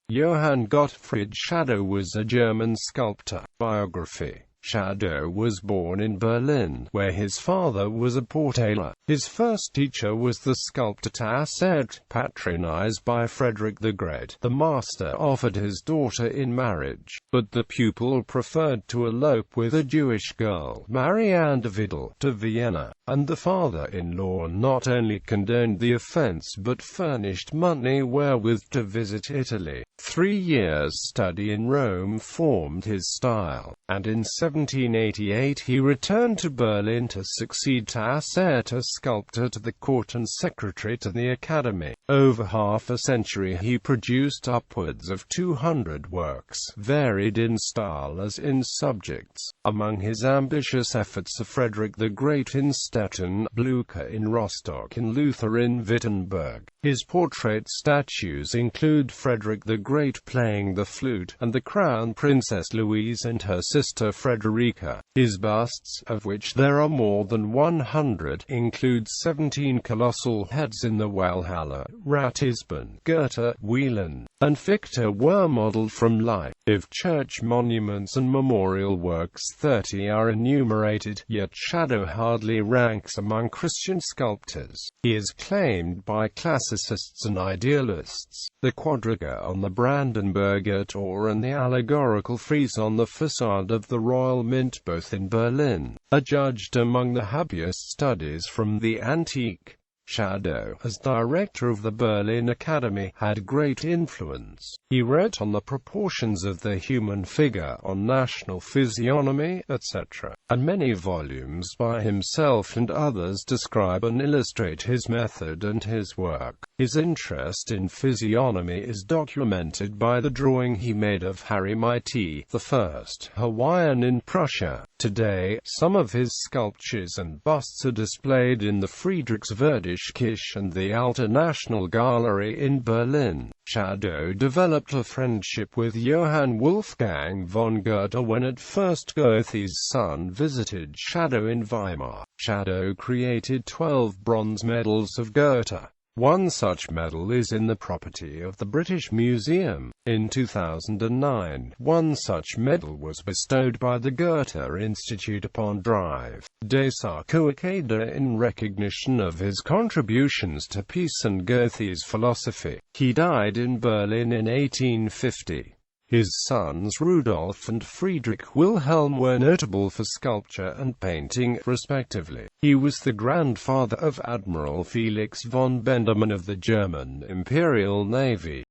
Johann Gottfried Schadow was a German sculptor. Biography. Schadow was born in Berlin, where his father was a portaler. His first teacher was the sculptor Tassert, patronized by Frederick the Great. The master offered his daughter in marriage, but the pupil preferred to elope with a Jewish girl, Marianne de Vidal, to Vienna, and the father-in-law not only condoned the offense but furnished money wherewith to visit Italy. 3 years' study in Rome formed his style, and in 1788 he returned to Berlin to succeed Tassert as sculptor to the court and secretary to the Academy. Over half a century he produced upwards of 200 works, varied in style as in subjects. Among his ambitious efforts are Frederick the Great in Stettin, Blücher in Rostock and Luther in Wittenberg. His portrait statues include Frederick the Great playing the flute, and the Crown Princess Louise and her sister Frederica. His busts, of which there are more than 100, include 17 colossal heads in the Walhalla, Ratisbon, Goethe, Wieland, and Fichte were modeled from life. Of church monuments and memorial works 30 are enumerated, yet Schadow hardly ranks among Christian sculptors. He is claimed by classicists and idealists. The quadriga on the Brandenburger Tor and the allegorical frieze on the facade of the Royal Mint, both in Berlin, are judged among the happiest studies from the antique. Schadow, as director of the Berlin Academy, had great influence. He wrote on the proportions of the human figure, on national physiognomy, etc., and many volumes by himself and others describe and illustrate his method and his work. His interest in physiognomy is documented by the drawing he made of Harry Mighty, the first Hawaiian in Prussia. Today, some of his sculptures and busts are displayed in the Friedrichswerdisch and the Alte National Gallery in Berlin. Schadow developed a friendship with Johann Wolfgang von Goethe when at first Goethe's son visited Schadow in Weimar. Schadow created 12 bronze medals of Goethe. One such medal is in the property of the British Museum. In 2009, one such medal was bestowed by the Goethe Institute upon Drive de Sarkoakada in recognition of his contributions to peace and Goethe's philosophy. He died in Berlin in 1850. His sons Rudolf and Friedrich Wilhelm were notable for sculpture and painting, respectively. He was the grandfather of Admiral Felix von Bendermann of the German Imperial Navy.